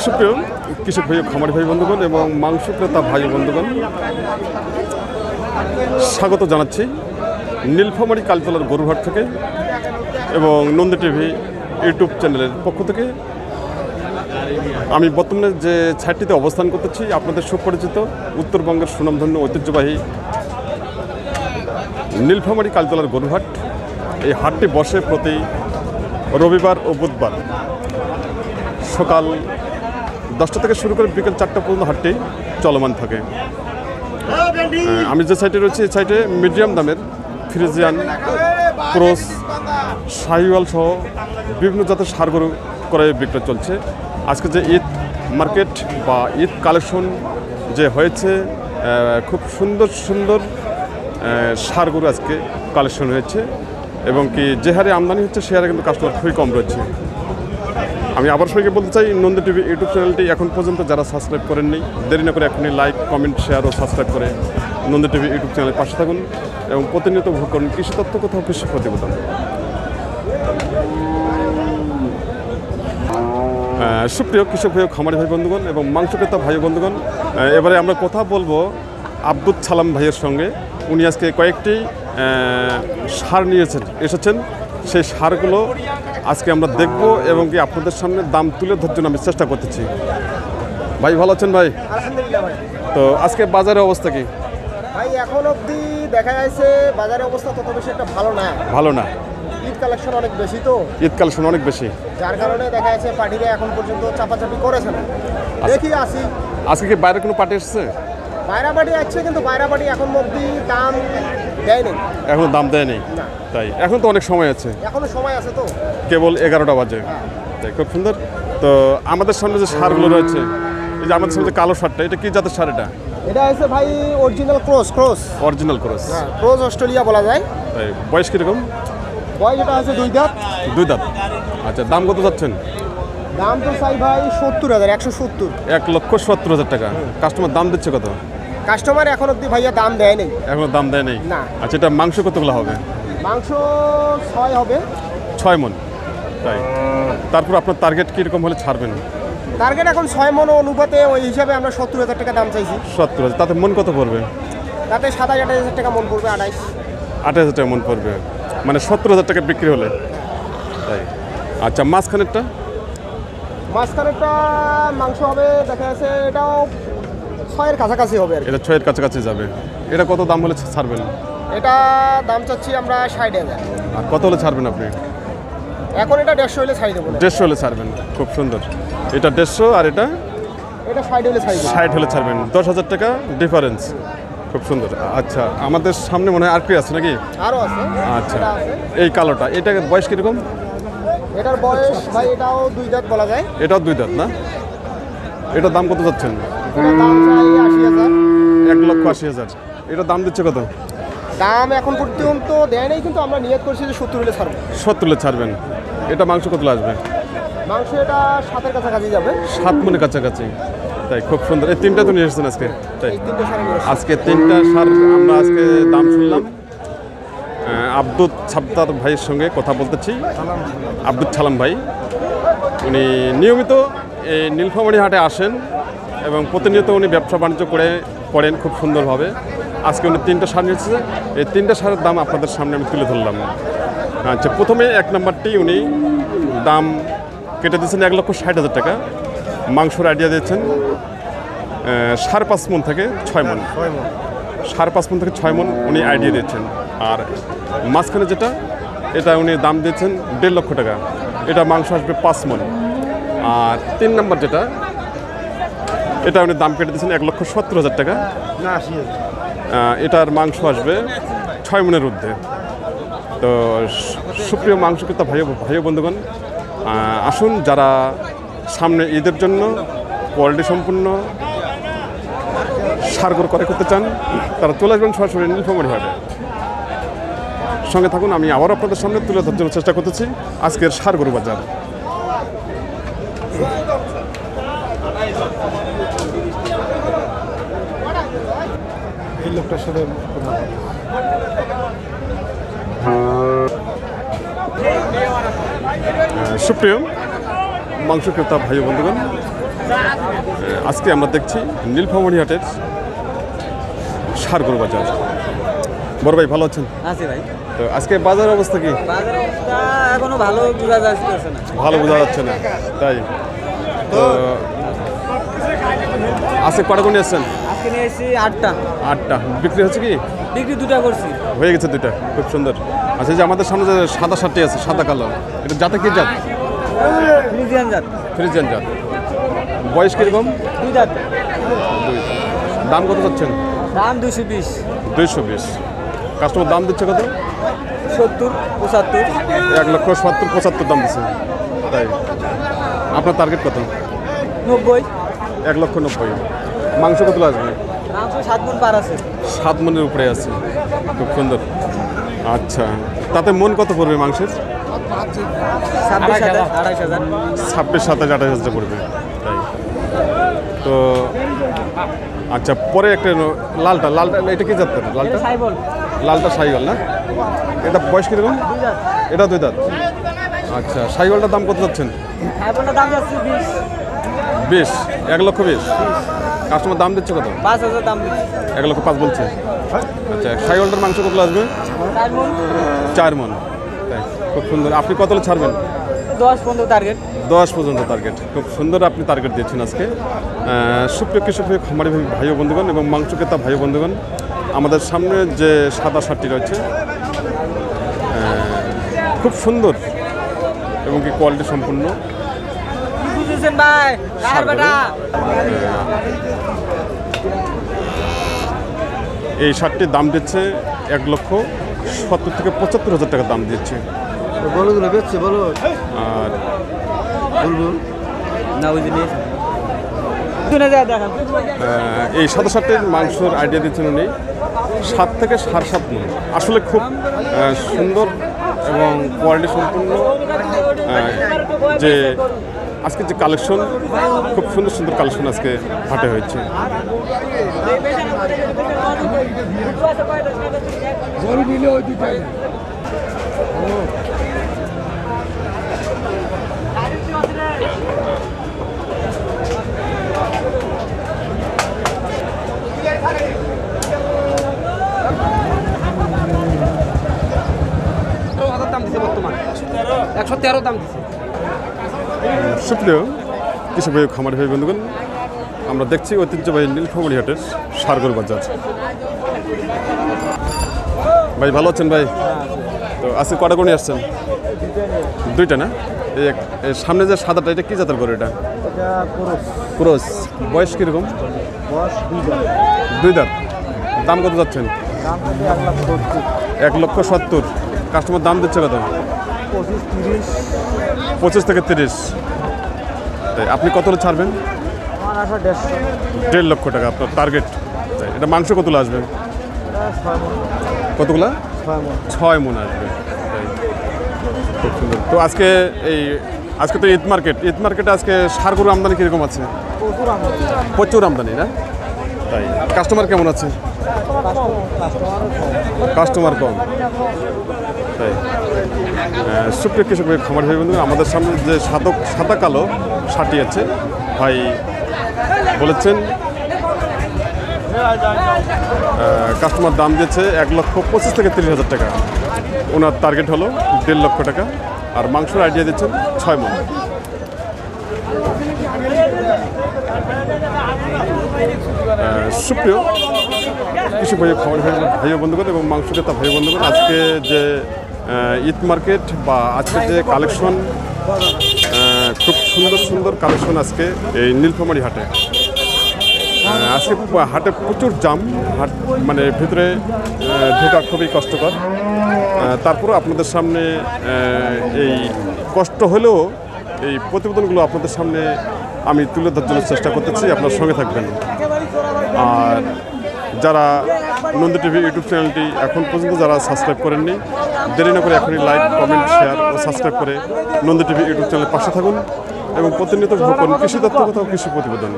সুপ্রিয় কৃষক ভাই, খামারি ভাই বন্ধুগণ এবং মাংস ক্রেতা ভাই বন্ধুগণ, স্বাগত জানাচ্ছি নীলফামারী কালতলার গরুহাট থেকে এবং নন্দী টিভি ইউটিউব চ্যানেলের পক্ষ থেকে। আমি বর্তমানে যে ছাদটিতে অবস্থান করতেছি আপনাদের সুপরিচিত উত্তরবঙ্গের সুনামধন্য ঐতিহ্যবাহী নীলফামারী কালতলার গরুহাট। এই হাটটি বসে প্রতি রবিবার ও বুধবার সকাল 10টা থেকে শুরু করে বিকেল 4টা পর্যন্ত হাটটি চলমান থাকে। আমি যে সাইটে রয়েছি এই সাইটে মিডিয়াম দামের ফ্রিজিয়ান, ক্রস, শাহিওয়াল সহ বিভিন্ন জাতের ষাঁড় গরু ক্রয় বিক্রয় চলছে। আজকে যে ঈদ মার্কেট বা ঈদ কালেকশন যে হয়েছে, খুব সুন্দর সুন্দর ষাঁড় গরু আজকে কালেকশন হয়েছে এবং কি যে হারে আমদানি হচ্ছে সে হারে কিন্তু কাস্টমার খুবই কম রয়েছে। আমি আবার সবাইকে বলতে চাই, নন্দী টিভি ইউটিউব চ্যানেলটি এখন পর্যন্ত যারা সাবস্ক্রাইব করেননি, দেরি না করে এখনই লাইক, কমেন্ট, শেয়ার ও সাবস্ক্রাইব করে নন্দী টিভি ইউটিউব চ্যানেলের পাশে থাকুন এবং প্রতিনিয়ত উপভোগ করুন কৃষি তথ্য, কোথাও কৃষি প্রতিবেদন। সুপ্রিয় কৃষক ভাই, খামারি ভাই বন্ধুগণ এবং মাংস ক্রেতা ভাই বন্ধুগণ, এবারে আমরা কথা বলবো আব্দুল সালাম ভাইয়ের সঙ্গে। উনি আজকে কয়েকটি ষাঁড় এসেছেন। সেই ষাঁড়গুলো আজকে আমরা দেখব এবং কি আপনাদের সামনে দাম তুলে ধরার জন্য আমি চেষ্টা করতেছি। ভাই ভালো আছেন ভাই? আলহামদুলিল্লাহ ভাই। তো আজকে বাজারের অবস্থা কি ভাই? এখন অবধি দেখা যাচ্ছে বাজারের অবস্থা তত বেশি একটা ভালো না। ঈদ কালেকশন অনেক বেশি, তো ঈদ কালেকশন অনেক বেশি, যার কারণে দেখা যাচ্ছে পার্টিরা এখন পর্যন্ত চাপাচাপি করেছে না। দেখি আসি আজকে কি বাইরে কোনো পার্টি এসেছে? বাইরা পার্টি আসছে, কিন্তু বাইরা পার্টি এখন অবধি দাম দেয়নি, এখনো দাম দেয়নি। তাই এখন তো অনেক সময় আছে, এখনো সময় আছে, তো কেবল 11টা বাজে। তাই খুব সুন্দর। তো আমাদের সামনে যে ষাঁড়গুলো রয়েছে, এই যে আমাদের সামনে যে কালো ষাঁড়টা, এটা কি জাতের ষাঁড়? এটা আছে ভাই original cross. Original cross. Cross Australia বলা যায়। তাই বয়স কীরকম? বয়স এটা আছে 2 দাঁত। 2 দাঁত। আচ্ছা, দাম কত যাচ্ছেন? দাম তো চাই ভাই 70,000, 170। 1,70,000 টাকা। কাস্টমার দাম দিচ্ছে কত? কাস্টমার এখন অবধি ভাইয়া দাম দেয় নেই। এখনো দাম দেয় নেই না। আচ্ছা, এটা মাংস কতগুলো হবে? মাংস 6 হবে। 6 মণ। তাই তারপর আপনার টার্গেট কীরকম হলে ছাড়বেন? টার্গেট এখন 6 মণ অনুপাতে, ওই হিসাবে আমরা 70,000 টাকা দাম চাইছি। 70,000। তাতে মন কত পড়বে? তাতে 27,000-28,000 টাকা মন পড়বে। 28,000 টাকা মন পড়বে, মানে 70,000 টাকা বিক্রি হলে। তাই আচ্ছা, মাঝখানেরটা মাংস হবে দেখা যাচ্ছে এটাও 6-এর কাছাকাছি হবে। এটা 6-এর কাছাকাছি যাবে। এটা কত দাম হলে ছাড়বেন? এটা দাম চাচ্ছি আমরা 60,000। আর কত হলে ছাড়বেন আপনি? এখন এটা 150 হলে ছাড়ি দেবো। 150 হলে ছাড়বেন। খুব সুন্দর। এটা 150 আর এটা 60 হলে ছাড়ি দেবো। 60 হলে ছাড়বেন। 10,000 টাকা ডিফারেন্স। খুব সুন্দর। আচ্ছা, আমাদের সামনে মনে হয় আর কি আছে নাকি? আরও আছে। আচ্ছা, এই কালোটা, এটা বয়স কীরকম? এটার বয়স ভাই এটাও 2 দাঁত বলা যায়। এটাও 2 দাঁত না? এটার দাম কত যাচ্ছেন? এটার দাম চাই 80,000। 1,80,000। এটার দাম দিচ্ছে কত? দাম এখন পর্যন্ত দেয় নাই, কিন্তু আমরা নিয়ত করছি যে 70 হলে ছাড়বো। 70 হলে ছাড়বেন। এটা মাংস কত আসবে? মাংস এটা 7-এর কাছাকাছি যাবে। 7 মণের কাছাকাছি। তাই খুব সুন্দর। এই 3টা তো নিয়ে এসেছেন আজকে? তাই এই 3টে ষাঁড় নিয়ে এসেছি। আজকে 3টা ষাঁড় আমরা আজকে দাম শুনলাম। আব্দুল সাত্তার ভাইয়ের সঙ্গে কথা বলতেছি। আব্দুল সালাম ভাই, উনি নিয়মিত এই নীলফামারী হাটে আসেন এবং প্রতিনিয়ত উনি ব্যবসা বাণিজ্য করেন খুব সুন্দরভাবে। আজকে উনি 3টা ষাঁড় নিয়ে এসেছে। এই 3টা ষাঁড়ের দাম আপনাদের সামনে আমি তুলে ধরলাম। আচ্ছা, প্রথমে 1 নম্বরটি উনি দাম কেটে দিয়েছেন 1,60,000 টাকা। মাংসর আইডিয়া দিয়েছেন 5.5 মণ থেকে 6 মণ। 5.5 মণ থেকে 6 মণ উনি আইডিয়া দিয়েছেন। আর মাঝখানে যেটা, এটা উনি দাম দিয়েছেন 1.5 লক্ষ টাকা। এটা মাংস আসবে 5 মণ। আর 3 নম্বর যেটা, এটা উনি দাম কেটে দিয়েছেন 1,70,000 টাকা। এটার মাংস আসবে 6 মণের ঊর্ধ্বে। তো সুপ্রিয় মাংস ক্রেতা ভাই বন্ধুগণ, আসুন, যারা সামনে ঈদের জন্য কোয়ালিটি সম্পূর্ণ ষাঁড় গরু ক্রয় করতে চান, তারা চলে আসবেন সরাসরি নীলফামারী হাটে। সঙ্গে থাকুন। আমি আবার আপনাদের সামনে তুলে ধরার জন্য চেষ্টা করতেছি আজকের ষাঁড় গরু বাজার। এই লোকটার সাথে সুপ্রিয় মাংস ক্রেতা ভাই বন্ধুগণ, আজকে আমরা দেখছি নীলফামারী হাটের ষাড়গরু বাজার। বড় ভাই ভালো আছেন? আছি ভাই। তো আজকে বাজার অবস্থা কি? বাজার অবস্থা এখনো ভালো বোঝা যাচ্ছে না। ভালো বোঝা যাচ্ছে না, তাই তো আজকে কটা করে এসছেন? আজকে নিয়ে এসেছি 8টা। 8টা বিক্রি হচ্ছে কি? বিক্রি 2টা করছি। হয়ে গেছে 2টা, খুব সুন্দর। আচ্ছা, যে আমাদের সামনে যে সাদা শার্টটি আছে, সাদা কালো, এটা জাতে কি জাত? ফ্রিজিয়ান জাত। ফ্রিজিয়ান জাত। বয়স কিরকম? 2 দাঁত। দাম কত যাচ্ছেন? দাম 220। 220। কাস্টমার দাম দিচ্ছে কত? 70, 75। 1,70,75 দাম দিচ্ছে, তাই আপনার টার্গেট কত? 90। 1,90,000। মাংস কত আসবে? মাংস 7 মণ পার আছে। 7 মণের উপরে আছে, খুব সুন্দর। আচ্ছা, তাতে মন কত পড়বে মাংসের? 26,000, 28,000। 26, 27, 28,000 পড়বে, তাই তো। আচ্ছা, পরে একটা লালটা এটা কি জাতের? লালটা সাইবল। লালটা সাইওয়াল না? এটা বয়স কিরকম? 2 দাঁত। এটা 2 দাঁত। আচ্ছা, সাইওয়ালটার দাম কত যাচ্ছেন? সাইবলটার দাম যাচ্ছে 20। 20, 1,20,000। কাস্টমার দাম দিচ্ছে কত? 5,000 দাম দিচ্ছি। 1,05,000 বলছে। আচ্ছা, সাইওয়ালটার মাংস কত আসবে? 4 মণ। 4 মণ, তাই খুব সুন্দর। আপনি কত ছাড়বেন? 10 পর্যন্ত টার্গেট। 10 পর্যন্ত টার্গেট, খুব সুন্দর আপনি টার্গেট দিয়েছেন আজকে। সুপ্রিয় কৃষক খামারি ভাই বন্ধুগণ এবং মাংস ক্রেতা ভাই বন্ধুগণ, আমাদের সামনে যে সাদা শার্টটি রয়েছে খুব সুন্দর এবং কি কোয়ালিটি সম্পূর্ণ। বুঝেছেন ভাই? আর বেটা এই শার্টটির দাম দিচ্ছে 1,70,000 থেকে 75,000 টাকা দাম দিচ্ছে। বলগুলো বেচছে বলো। আর বলবো না, ওই জিনিস শুনে যা দেখান। এই সাদা শার্টের মাংসর আইডিয়া দিচ্ছেন উনি 7 থেকে 7.5 মণ। আসলে খুব সুন্দর এবং কোয়ালিটি সম্পূর্ণ। যে আজকে যে কালেকশন, খুব সুন্দর সুন্দর কালেকশন আজকে হাটে হয়েছে। দাম দিছে বর্তমান 113 দাম দিছে। সুপ্রিয় কৃষক ভাই খামারি ভাই বন্ধুগণ, আমরা দেখছি ঐতিহ্যবাহী নীলফামারী হাটের ষাড়গরু বাজার। ভাই ভালো আছেন ভাই? তো আজকে কটা করে আসছেন? 2টা না? এই সামনে যে সাদাটা, এটা কি জাতের গরু? এটা ক্রস। বয়স কিরকম? 2 দাঁত। দাম কত যাচ্ছেন? 1,70,000। কাস্টমার দাম দিচ্ছে কত? 25 থেকে 30। তাই আপনি কত ছাড়বেন? 1.5 লক্ষ টাকা আপনার টার্গেট। তাই এটা মাংস কতগুলো আসবে? কতগুলো? 6 মণ আসবে, তাই খুব সুন্দর। তো আজকে তো ঈদ মার্কেটে আজকে ষাড়গরু আমদানি কীরকম আছে? প্রচুর আমদানি না? তাই কাস্টমার কেমন আছে? কাস্টমার কম, তাই সুপ্রিয় কৃষক ভাই খামার ভাই বন্ধু, আমাদের সামনে যে সাদা কালো শার্টটি আছে, ভাই বলেছেন কাস্টমার দাম দিয়েছে 1,25,000 থেকে 30,000 টাকা। ওনার টার্গেট হলো 1.5 লক্ষ টাকা। আর মাংসের আইডিয়া দিচ্ছেন 6 মণ। সুপ্রিয় কৃষক ভাই খামার ভাই বন্ধুগণ এবং মাংস ক্রেতা ভাই বন্ধুগণ, আজকে যে ঈদ মার্কেট বা আজকে যে কালেকশন, খুব সুন্দর সুন্দর কালেকশন আজকে এই নীলফামারী হাটে। আজকে হাটে প্রচুর জাম, হাট মানে ভিতরে ঢোকা খুবই কষ্টকর। তারপরও আপনাদের সামনে এই কষ্ট হলেও এই প্রতিবেদনগুলো আপনাদের সামনে আমি তুলে ধরার জন্য চেষ্টা করতেছি। আপনার সঙ্গে থাকবেন। আর যারা নন্দী টিভি ইউটিউব চ্যানেলটি এখন পর্যন্ত যারা সাবস্ক্রাইব করেননি, দেরি না করে এখনই লাইক, কমেন্ট, শেয়ার ও সাবস্ক্রাইব করে নন্দী টিভি ইউটিউব চ্যানেলের পাশে থাকুন এবং প্রতিনিয়ত ভোগ করুন কৃষি তথ্য কথা ও কৃষি প্রতিবেদন।